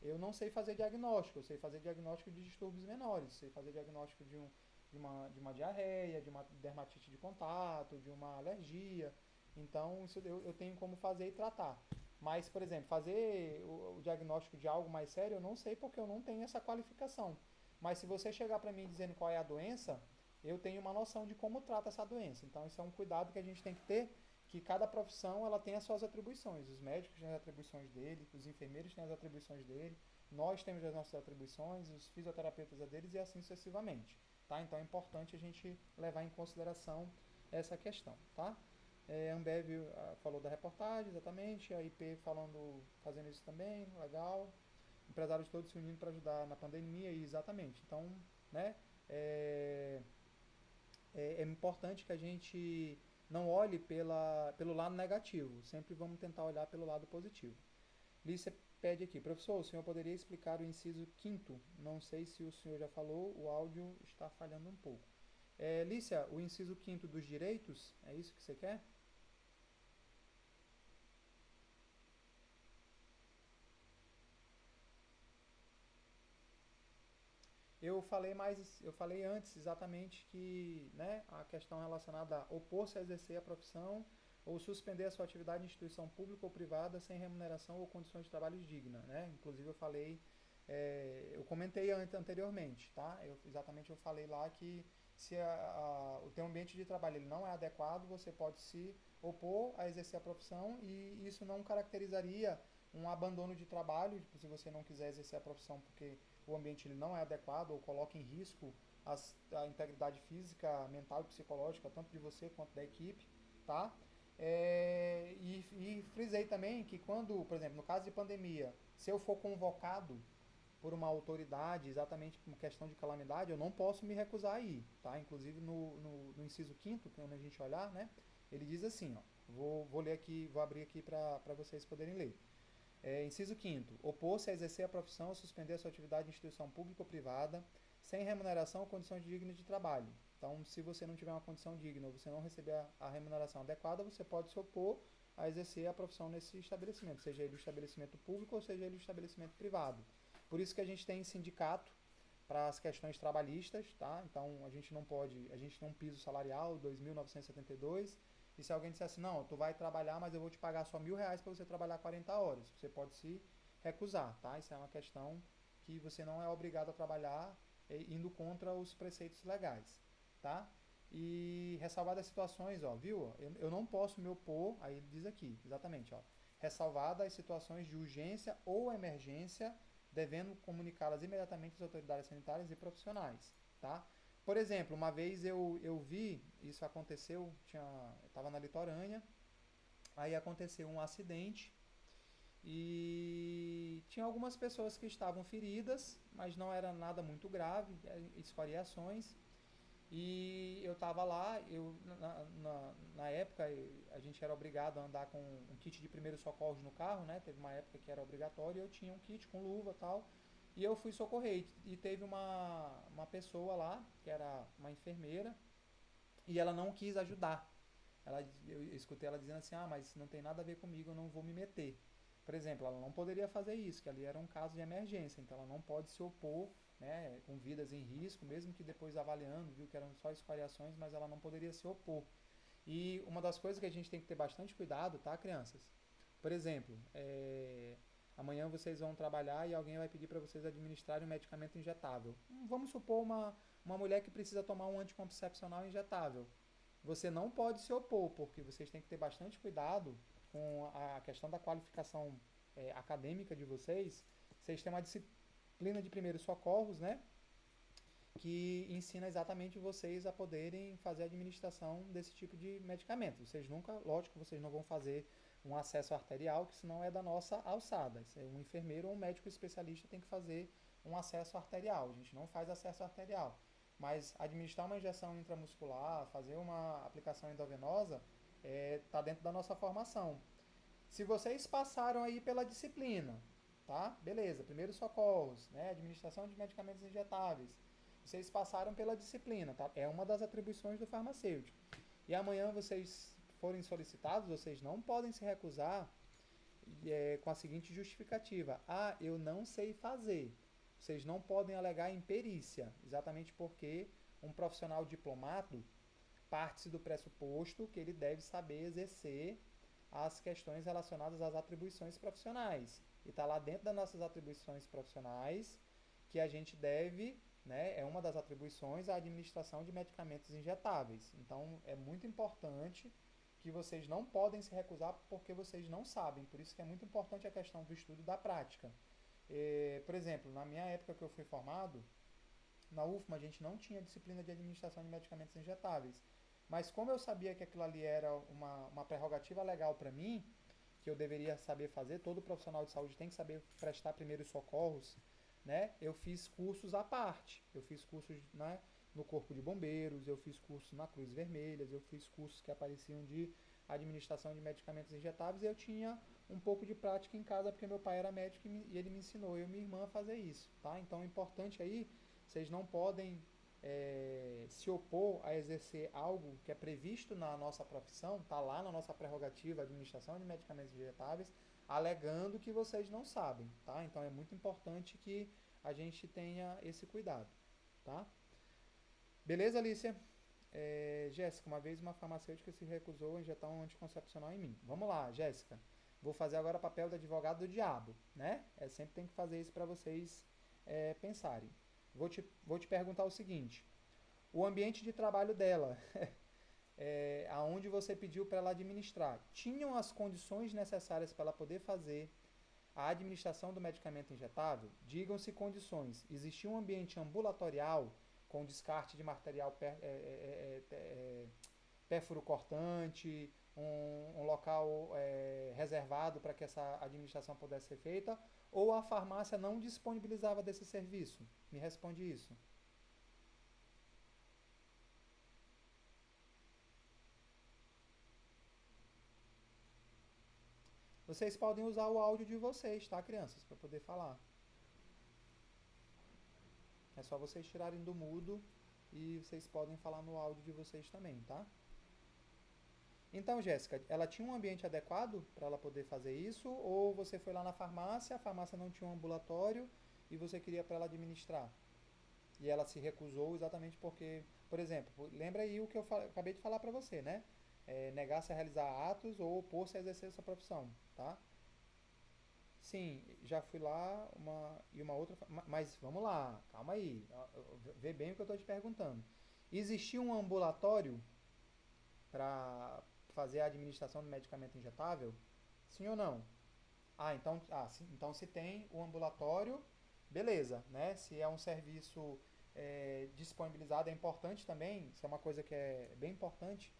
S1: eu não sei fazer diagnóstico, eu sei fazer diagnóstico de distúrbios menores, sei fazer diagnóstico de uma diarreia, de uma dermatite de contato, de uma alergia. Então, isso eu tenho como fazer e tratar. Mas, por exemplo, fazer o diagnóstico de algo mais sério, eu não sei porque eu não tenho essa qualificação. Mas se você chegar para mim dizendo qual é a doença, eu tenho uma noção de como trata essa doença. Então, isso é um cuidado que a gente tem que ter, que cada profissão ela tem as suas atribuições. Os médicos têm as atribuições dele, os enfermeiros têm as atribuições dele, nós temos as nossas atribuições, os fisioterapeutas a deles e assim sucessivamente. Tá? Então é importante a gente levar em consideração essa questão. Tá? A Ambev falou da reportagem, exatamente, a IP fazendo isso também, legal. Empresários todos se unindo para ajudar na pandemia, e exatamente. Então, né, é importante que a gente não olhe pelo lado negativo, sempre vamos tentar olhar pelo lado positivo. Lícia pede aqui, professor, o senhor poderia explicar o inciso 5º? Não sei se o senhor já falou, o áudio está falhando um pouco. Lícia, o inciso 5º dos direitos, é isso que você quer? Eu falei antes exatamente que, né, a questão relacionada a opor-se a exercer a profissão ou suspender a sua atividade em instituição pública ou privada sem remuneração ou condições de trabalho digna, né? Inclusive eu comentei anteriormente, tá? Eu falei lá que se o teu ambiente de trabalho ele não é adequado, você pode se opor a exercer a profissão e isso não caracterizaria um abandono de trabalho, se você não quiser exercer a profissão porque o ambiente ele não é adequado ou coloca em risco a integridade física, mental e psicológica, tanto de você quanto da equipe, tá? E frisei também que quando, por exemplo, no caso de pandemia, se eu for convocado por uma autoridade, exatamente por questão de calamidade, eu não posso me recusar a ir, tá? Inclusive no inciso 5º, que é onde a gente olhar, né? Ele diz assim, ó, vou ler aqui, vou abrir aqui para vocês poderem ler. Inciso 5º. Opor-se a exercer a profissão ou suspender a sua atividade em instituição pública ou privada, sem remuneração ou condições dignas de trabalho. Então, se você não tiver uma condição digna ou você não receber a remuneração adequada, você pode se opor a exercer a profissão nesse estabelecimento, seja ele o estabelecimento público ou seja ele o estabelecimento privado. Por isso que a gente tem sindicato para as questões trabalhistas, tá? Então, a gente tem um piso salarial, 2.972, e se alguém disser assim, não, tu vai trabalhar, mas eu vou te pagar só R$ 1.000 para você trabalhar 40 horas. Você pode se recusar, tá? Isso é uma questão que você não é obrigado a trabalhar indo contra os preceitos legais, tá? E ressalvadas as situações, ó, viu? Eu não posso me opor, aí ele diz aqui, exatamente, ó. Ressalvadas as situações de urgência ou emergência, devendo comunicá-las imediatamente às autoridades sanitárias e profissionais, tá? Por exemplo, uma vez eu vi, isso aconteceu, eu estava na litorânea, aí aconteceu um acidente e tinha algumas pessoas que estavam feridas, mas não era nada muito grave, escoriações. E eu estava lá, na época a gente era obrigado a andar com um kit de primeiros socorros no carro, né? Teve uma época que era obrigatório e eu tinha um kit com luva e tal. E eu fui socorrer e teve uma pessoa lá, que era uma enfermeira, e ela não quis ajudar. eu escutei ela dizendo assim, mas não tem nada a ver comigo, eu não vou me meter. Por exemplo, ela não poderia fazer isso, que ali era um caso de emergência, então ela não pode se opor, né, com vidas em risco, mesmo que depois avaliando, viu que eram só escoriações, mas ela não poderia se opor. E uma das coisas que a gente tem que ter bastante cuidado, tá, crianças? Por exemplo, amanhã vocês vão trabalhar e alguém vai pedir para vocês administrarem um medicamento injetável. Vamos supor uma mulher que precisa tomar um anticoncepcional injetável. Você não pode se opor, porque vocês têm que ter bastante cuidado com a questão da qualificação acadêmica de vocês. Vocês têm uma disciplina de primeiros socorros, né? Que ensina exatamente vocês a poderem fazer a administração desse tipo de medicamento. Vocês nunca, lógico, vocês não vão fazer um acesso arterial, que isso não é da nossa alçada. Isso é um enfermeiro ou um médico especialista tem que fazer um acesso arterial. A gente não faz acesso arterial. Mas administrar uma injeção intramuscular, fazer uma aplicação endovenosa, está dentro da nossa formação. Se vocês passaram aí pela disciplina, tá? Beleza, primeiros socorros, né? Administração de medicamentos injetáveis. Vocês passaram pela disciplina, tá? É uma das atribuições do farmacêutico. E amanhã vocês forem solicitados, vocês não podem se recusar com a seguinte justificativa: eu não sei fazer. Vocês não podem alegar imperícia, exatamente porque um profissional diplomado parte do pressuposto que ele deve saber exercer as questões relacionadas às atribuições profissionais. E está lá dentro das nossas atribuições profissionais que a gente deve, né, é uma das atribuições, a administração de medicamentos injetáveis. Então, é muito importante que vocês não podem se recusar porque vocês não sabem. Por isso que é muito importante a questão do estudo da prática. Por exemplo, na minha época que eu fui formado, na UFMA a gente não tinha disciplina de administração de medicamentos injetáveis. Mas como eu sabia que aquilo ali era uma prerrogativa legal para mim, que eu deveria saber fazer, todo profissional de saúde tem que saber prestar primeiros socorros, né? Eu fiz cursos à parte. Eu fiz cursos, né, no Corpo de Bombeiros, eu fiz cursos na Cruz Vermelha, eu fiz cursos que apareciam de administração de medicamentos injetáveis e eu tinha um pouco de prática em casa porque meu pai era médico e ele me ensinou, eu e minha irmã, a fazer isso, tá? Então é importante aí, vocês não podem se opor a exercer algo que é previsto na nossa profissão, está lá na nossa prerrogativa, administração de medicamentos injetáveis, alegando que vocês não sabem, tá? Então é muito importante que a gente tenha esse cuidado, tá? Beleza, Alicia? Jéssica, uma vez uma farmacêutica se recusou a injetar um anticoncepcional em mim. Vamos lá, Jéssica. Vou fazer agora o papel do advogado do diabo, né? Sempre tem que fazer isso para vocês pensarem. Vou te perguntar o seguinte: o ambiente de trabalho dela, aonde você pediu para ela administrar, tinham as condições necessárias para ela poder fazer a administração do medicamento injetável? Digam-se condições. Existia um ambiente ambulatorial com descarte de material pérfuro cortante, um local reservado para que essa administração pudesse ser feita, ou a farmácia não disponibilizava desse serviço? Me responde isso. Vocês podem usar o áudio de vocês, tá, crianças, para poder falar. É só vocês tirarem do mudo e vocês podem falar no áudio de vocês também, tá? Então, Jéssica, ela tinha um ambiente adequado para ela poder fazer isso? Ou você foi lá na farmácia, a farmácia não tinha um ambulatório e você queria para ela administrar? E ela se recusou exatamente porque, por exemplo, lembra aí o que eu acabei de falar para você, né? Negar-se a realizar atos ou opor-se a exercer essa profissão, tá? Sim, já fui lá e uma outra... Mas vamos lá, calma aí. Vê bem o que eu estou te perguntando. Existia um ambulatório para fazer a administração do medicamento injetável? Sim ou não? Então se tem o ambulatório, beleza, né? Se é um serviço disponibilizado, é importante também, isso é uma coisa que é bem importante.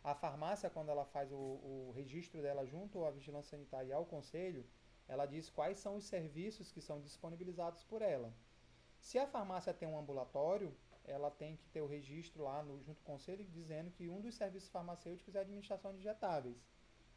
S1: A farmácia, quando ela faz o registro dela junto à vigilância sanitária e ao conselho, ela diz quais são os serviços que são disponibilizados por ela. Se a farmácia tem um ambulatório, ela tem que ter o registro lá junto ao conselho dizendo que um dos serviços farmacêuticos é a administração de injetáveis.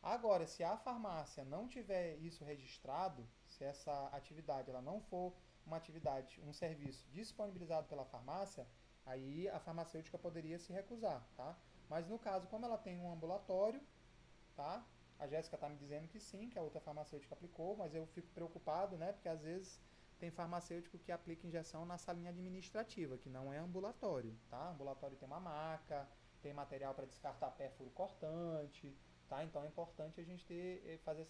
S1: Agora, se a farmácia não tiver isso registrado, se essa atividade ela não for uma atividade, um serviço disponibilizado pela farmácia, aí a farmacêutica poderia se recusar, tá? Mas no caso, como ela tem um ambulatório, tá? A Jéssica está me dizendo que sim, que a outra farmacêutica aplicou, mas eu fico preocupado, né? Porque às vezes tem farmacêutico que aplica injeção na salinha administrativa, que não é ambulatório, tá? Ambulatório tem uma maca, tem material para descartar pérfuro cortante, tá? Então é importante a gente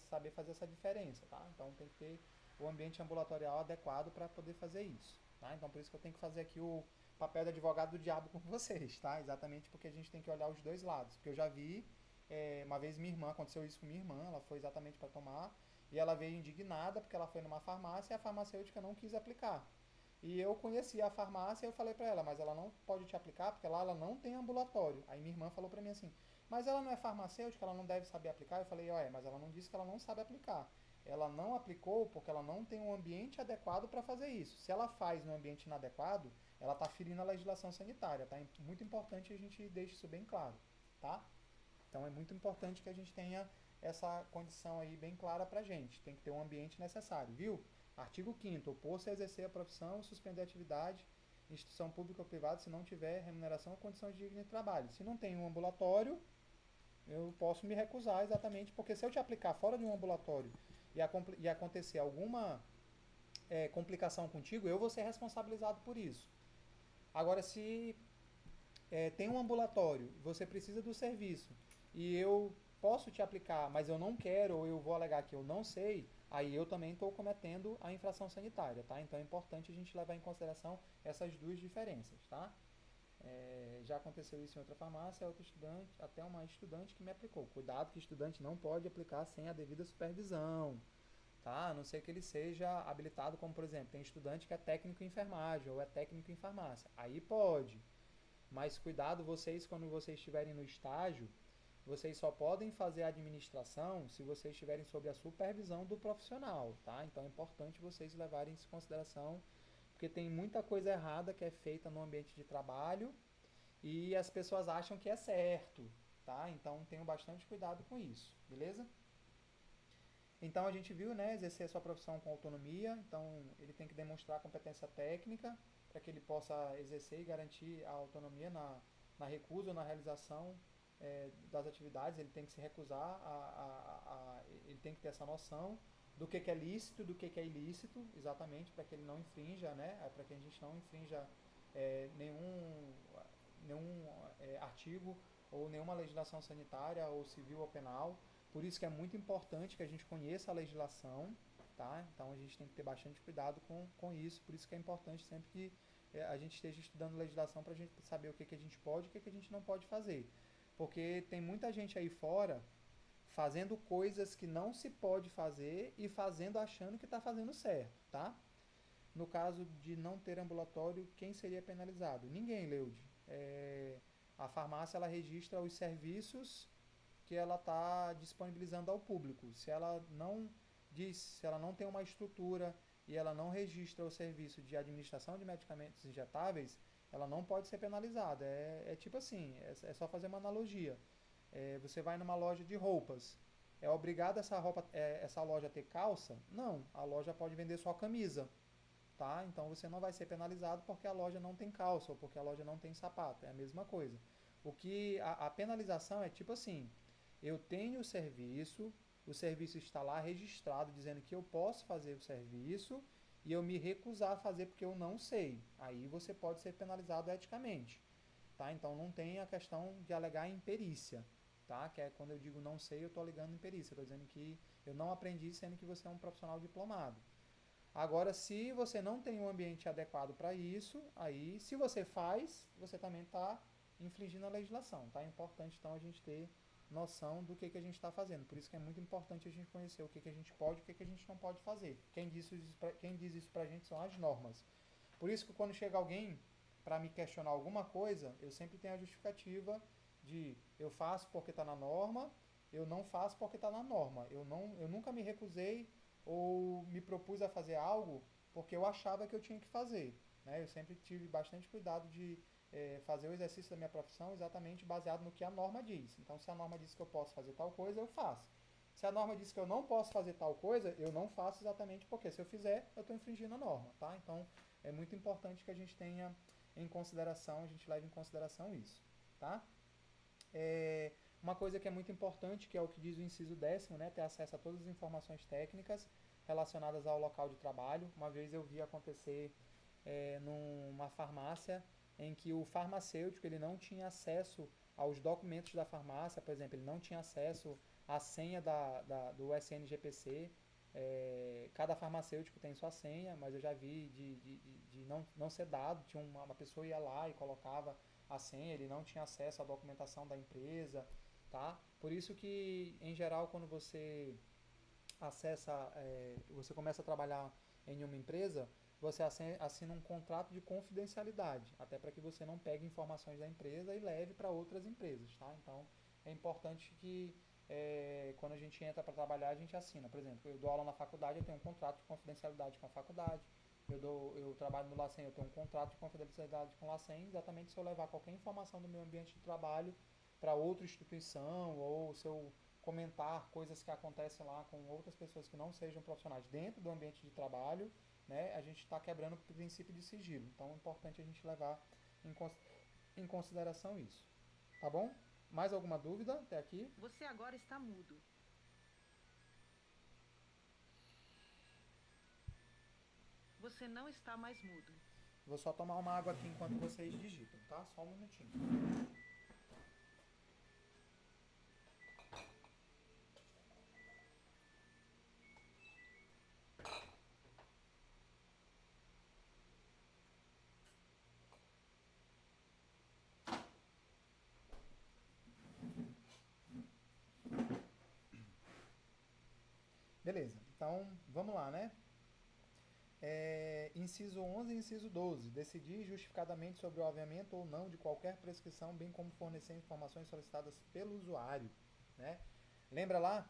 S1: saber fazer essa diferença, tá? Então tem que ter o ambiente ambulatorial adequado para poder fazer isso, tá? Então por isso que eu tenho que fazer aqui o papel de advogado do diabo com vocês, tá? Exatamente porque a gente tem que olhar os dois lados, porque eu já vi uma vez minha irmã, aconteceu isso com minha irmã, ela foi exatamente para tomar e ela veio indignada porque ela foi numa farmácia e a farmacêutica não quis aplicar. E eu conhecia a farmácia e eu falei para ela, mas ela não pode te aplicar porque lá ela não tem ambulatório. Aí minha irmã falou para mim assim, mas ela não é farmacêutica, ela não deve saber aplicar. Eu falei, mas ela não disse que ela não sabe aplicar. Ela não aplicou porque ela não tem um ambiente adequado para fazer isso. Se ela faz no ambiente inadequado, ela está ferindo a legislação sanitária, tá? Muito importante a gente deixe isso bem claro, tá? Então é muito importante que a gente tenha essa condição aí bem clara pra gente. Tem que ter um ambiente necessário, viu? Artigo 5º, opor-se a exercer a profissão, suspender a atividade em instituição pública ou privada se não tiver remuneração ou condições dignas de trabalho. Se não tem um ambulatório, eu posso me recusar exatamente, porque se eu te aplicar fora de um ambulatório e acontecer alguma complicação contigo, eu vou ser responsabilizado por isso. Agora, se tem um ambulatório, você precisa do serviço, e eu posso te aplicar, mas eu não quero, ou eu vou alegar que eu não sei, aí eu também estou cometendo a infração sanitária, tá? Então é importante a gente levar em consideração essas duas diferenças, tá? Já aconteceu isso em outra farmácia, até uma estudante que me aplicou. Cuidado que estudante não pode aplicar sem a devida supervisão, tá? A não ser que ele seja habilitado, como por exemplo, tem estudante que é técnico em enfermagem ou é técnico em farmácia. Aí pode. Mas cuidado vocês quando vocês estiverem no estágio, vocês só podem fazer a administração se vocês estiverem sob a supervisão do profissional, tá? Então é importante vocês levarem isso em consideração, porque tem muita coisa errada que é feita no ambiente de trabalho e as pessoas acham que é certo, tá? Então tenham bastante cuidado com isso, beleza? Então a gente viu, né, exercer a sua profissão com autonomia, então ele tem que demonstrar competência técnica para que ele possa exercer e garantir a autonomia na recusa ou na realização das atividades. Ele tem que se recusar, ele tem que ter essa noção do que é lícito, do que é ilícito, exatamente, para que ele não infrinja, né, para que a gente não infrinja nenhum artigo ou nenhuma legislação sanitária ou civil ou penal. Por isso que é muito importante que a gente conheça a legislação, tá? Então a gente tem que ter bastante cuidado com isso, por isso que é importante sempre que a gente esteja estudando legislação para a gente saber o que a gente pode e o que a gente não pode fazer. Porque tem muita gente aí fora fazendo coisas que não se pode fazer e fazendo achando que está fazendo certo, tá? No caso de não ter ambulatório, quem seria penalizado? Ninguém, Leude. A farmácia ela registra os serviços que ela está disponibilizando ao público. Se ela não tem uma estrutura e ela não registra o serviço de administração de medicamentos injetáveis, ela não pode ser penalizada. Tipo assim, é só fazer uma analogia. Você vai numa loja de roupas, é obrigada essa loja a ter calça? Não, a loja pode vender só camisa, tá? Então você não vai ser penalizado porque a loja não tem calça ou porque a loja não tem sapato, é a mesma coisa. A penalização é tipo assim, eu tenho o serviço está lá registrado dizendo que eu posso fazer o serviço e eu me recusar a fazer porque eu não sei. Aí você pode ser penalizado eticamente, tá? Então não tem a questão de alegar imperícia, tá? Que é quando eu digo não sei, eu estou alegando imperícia, estou dizendo que eu não aprendi sendo que você é um profissional diplomado. Agora, se você não tem um ambiente adequado para isso, aí se você faz, você também está infringindo a legislação, tá? É importante então a gente ter noção do que a gente está fazendo. Por isso que é muito importante a gente conhecer o que a gente pode e o que a gente não pode fazer. Quem diz isso pra gente são as normas. Por isso que quando chega alguém para me questionar alguma coisa, eu sempre tenho a justificativa de eu faço porque está na norma, eu não faço porque está na norma. Eu nunca me recusei ou me propus a fazer algo porque eu achava que eu tinha que fazer, né? Eu sempre tive bastante cuidado de fazer o exercício da minha profissão exatamente baseado no que a norma diz. Então, se a norma diz que eu posso fazer tal coisa, eu faço. Se a norma diz que eu não posso fazer tal coisa, eu não faço exatamente porque se eu fizer, eu estou infringindo a norma, tá? Então, é muito importante que a gente tenha em consideração, a gente leve em consideração isso, tá? Uma coisa que é muito importante, que é o que diz o inciso 10º, né, ter acesso a todas as informações técnicas relacionadas ao local de trabalho. Uma vez eu vi acontecer numa farmácia em que o farmacêutico ele não tinha acesso aos documentos da farmácia, por exemplo, ele não tinha acesso à senha do SNGPC. Cada farmacêutico tem sua senha, mas eu já vi de não ser dado. Tinha uma pessoa ia lá e colocava a senha, ele não tinha acesso à documentação da empresa, tá? Por isso que, em geral, quando você você começa a trabalhar em uma empresa, você assina um contrato de confidencialidade, até para que você não pegue informações da empresa e leve para outras empresas, tá? Então, é importante que quando a gente entra para trabalhar, a gente assina. Por exemplo, eu dou aula na faculdade, eu tenho um contrato de confidencialidade com a faculdade. Eu trabalho no LACEN, eu tenho um contrato de confidencialidade com o LACEN, exatamente se eu levar qualquer informação do meu ambiente de trabalho para outra instituição, ou se eu comentar coisas que acontecem lá com outras pessoas que não sejam profissionais dentro do ambiente de trabalho, né, a gente está quebrando o princípio de sigilo. Então é importante a gente levar em consideração isso. Tá bom? Mais alguma dúvida até aqui?
S3: Você agora está mudo. Você não está mais mudo.
S1: Vou só tomar uma água aqui enquanto vocês digitam, tá? Só um minutinho. Beleza, então vamos lá, né? Inciso 11 e inciso 12. Decidir justificadamente sobre o haveamento ou não de qualquer prescrição, bem como fornecer informações solicitadas pelo usuário, né? Lembra lá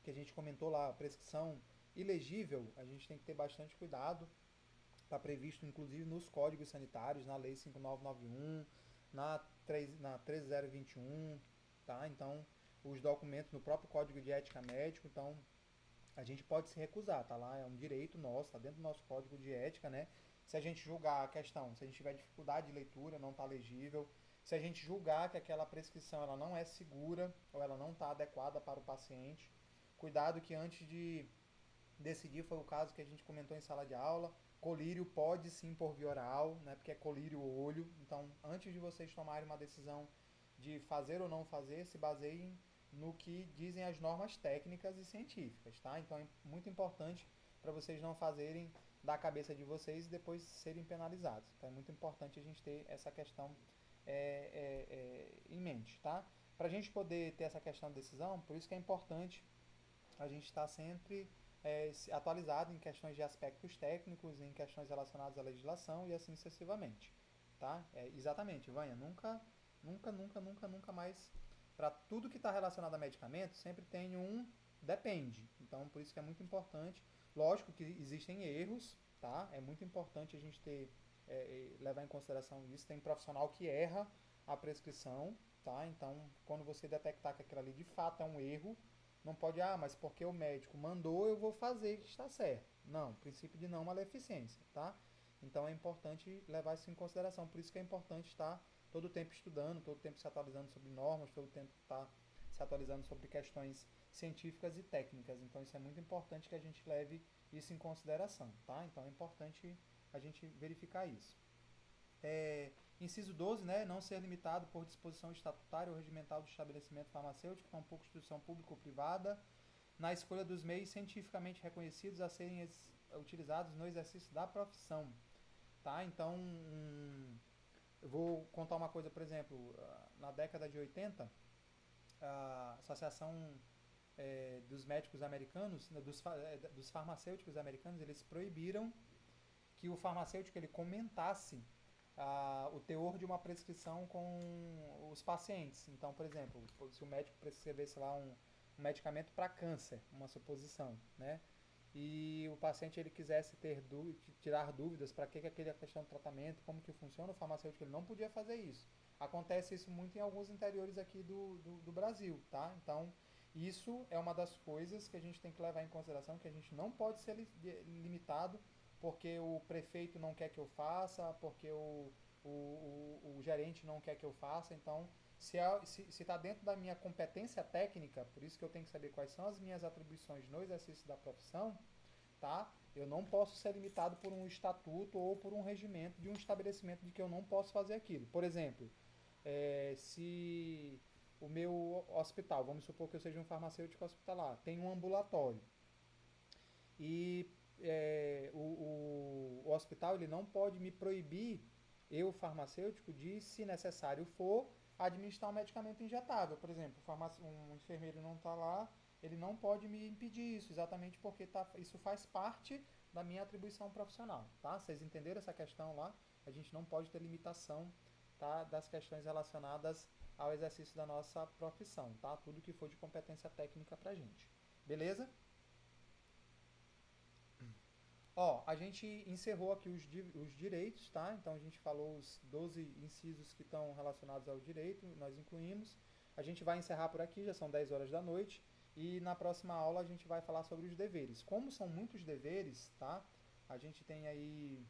S1: que a gente comentou lá, a prescrição ilegível, a gente tem que ter bastante cuidado. Está previsto, inclusive, nos códigos sanitários, na Lei 5991, na 13021, tá? Então, os documentos no próprio Código de Ética Médico, então a gente pode se recusar, tá lá, é um direito nosso, tá dentro do nosso código de ética, né? Se a gente julgar a questão, se a gente tiver dificuldade de leitura, não está legível, se a gente julgar que aquela prescrição ela não é segura ou ela não está adequada para o paciente, cuidado que antes de decidir, foi o caso que a gente comentou em sala de aula, colírio pode sim por via oral, né? Porque é colírio olho, então antes de vocês tomarem uma decisão de fazer ou não fazer, se baseiem no que dizem as normas técnicas e científicas, tá? Então é muito importante para vocês não fazerem da cabeça de vocês e depois serem penalizados. Então é muito importante a gente ter essa questão em mente, tá? Para a gente poder ter essa questão de decisão, por isso que é importante a gente estar sempre atualizado em questões de aspectos técnicos, em questões relacionadas à legislação e assim sucessivamente, tá? Exatamente, Vânia, nunca mais. Para tudo que está relacionado a medicamento, sempre tem um depende. Então, por isso que é muito importante. Lógico que existem erros, tá? É muito importante a gente levar em consideração isso. Tem profissional que erra a prescrição, tá? Então, quando você detectar que aquilo ali de fato é um erro, não pode, mas porque o médico mandou, eu vou fazer que está certo. Não, princípio de não maleficência, tá? Então é importante levar isso em consideração. Por isso que é importante estar todo o tempo estudando, todo o tempo se atualizando sobre normas, todo o tempo estar se atualizando sobre questões científicas e técnicas. Então isso é muito importante que a gente leve isso em consideração, tá? Então é importante a gente verificar isso. Inciso 12, né, não ser limitado por disposição estatutária ou regimental do estabelecimento farmacêutico, tampouco instituição pública ou privada, na escolha dos meios cientificamente reconhecidos a serem utilizados no exercício da profissão, tá? Então, eu vou contar uma coisa, por exemplo, na década de 80, a Associação dos Médicos Americanos, dos farmacêuticos americanos, eles proibiram que o farmacêutico ele comentasse o teor de uma prescrição com os pacientes. Então, por exemplo, se o médico prescrevesse lá um medicamento para câncer, uma suposição, né? E o paciente ele quisesse tirar dúvidas para que aquela questão do tratamento, como que funciona, o farmacêutico ele não podia fazer isso. Acontece isso muito em alguns interiores aqui do Brasil, tá? Então, isso é uma das coisas que a gente tem que levar em consideração, que a gente não pode ser limitado porque o prefeito não quer que eu faça, porque o gerente não quer que eu faça. Então, Se está dentro da minha competência técnica, por isso que eu tenho que saber quais são as minhas atribuições no exercício da profissão, tá? Eu não posso ser limitado por um estatuto ou por um regimento de um estabelecimento de que eu não posso fazer aquilo. Por exemplo, se o meu hospital, vamos supor que eu seja um farmacêutico hospitalar, tem um ambulatório e o hospital ele não pode me proibir, eu farmacêutico, de, se necessário for, administrar um medicamento injetável. Por exemplo, um enfermeiro não está lá, ele não pode me impedir isso, exatamente porque isso faz parte da minha atribuição profissional, tá? Vocês entenderam essa questão lá? A gente não pode ter limitação, tá, das questões relacionadas ao exercício da nossa profissão, tá? Tudo que for de competência técnica pra gente. Beleza? Ó, a gente encerrou aqui os direitos, tá? Então a gente falou os 12 incisos que estão relacionados ao direito, nós incluímos. A gente vai encerrar por aqui, já são 10 horas da noite. E na próxima aula a gente vai falar sobre os deveres. Como são muitos deveres, tá? A gente tem aí...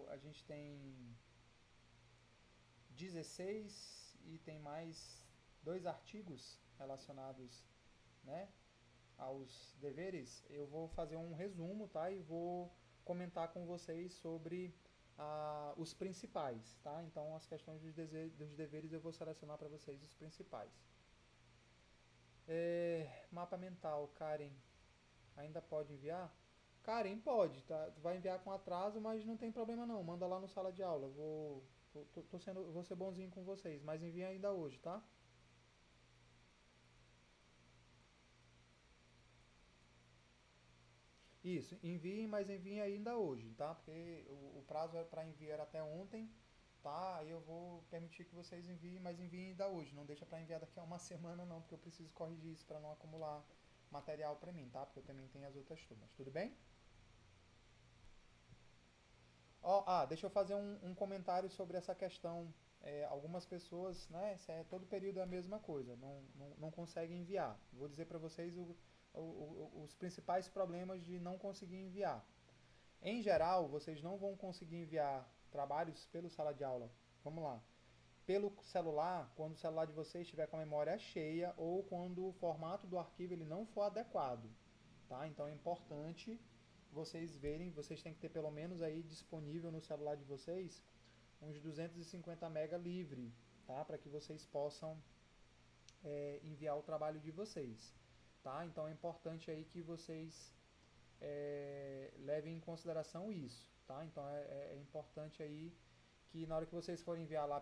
S1: a gente tem 16 e tem mais 2 artigos relacionados, né, aos deveres. Eu vou fazer um resumo, tá? E vou comentar com vocês sobre os principais, tá? Então, as questões dos deveres eu vou selecionar para vocês os principais. Mapa mental, Karen, ainda pode enviar? Karen, pode, tá? Vai enviar com atraso, mas não tem problema não. Manda lá no sala de aula. Vou ser bonzinho com vocês, mas envia ainda hoje, tá? Isso, enviem, mas enviem ainda hoje, tá? Porque o prazo para enviar era até ontem, tá? Aí eu vou permitir que vocês enviem, mas enviem ainda hoje. Não deixa para enviar daqui a uma semana não, porque eu preciso corrigir isso para não acumular material para mim, tá? Porque eu também tenho as outras turmas. Tudo bem? Deixa eu fazer um comentário sobre essa questão. Algumas pessoas, né? Todo período é a mesma coisa, não conseguem enviar. Vou dizer para vocês os principais problemas de não conseguir enviar. Em geral, vocês não vão conseguir enviar trabalhos pelo sala de aula. Vamos lá. Pelo celular, quando o celular de vocês estiver com a memória cheia ou quando o formato do arquivo ele não for adequado, tá? Então é importante vocês verem, vocês têm que ter pelo menos aí disponível no celular de vocês uns 250 MB livre, tá? Para que vocês possam enviar o trabalho de vocês, tá? Então é importante aí que vocês levem em consideração isso, tá? Então é importante aí que na hora que vocês forem enviar lá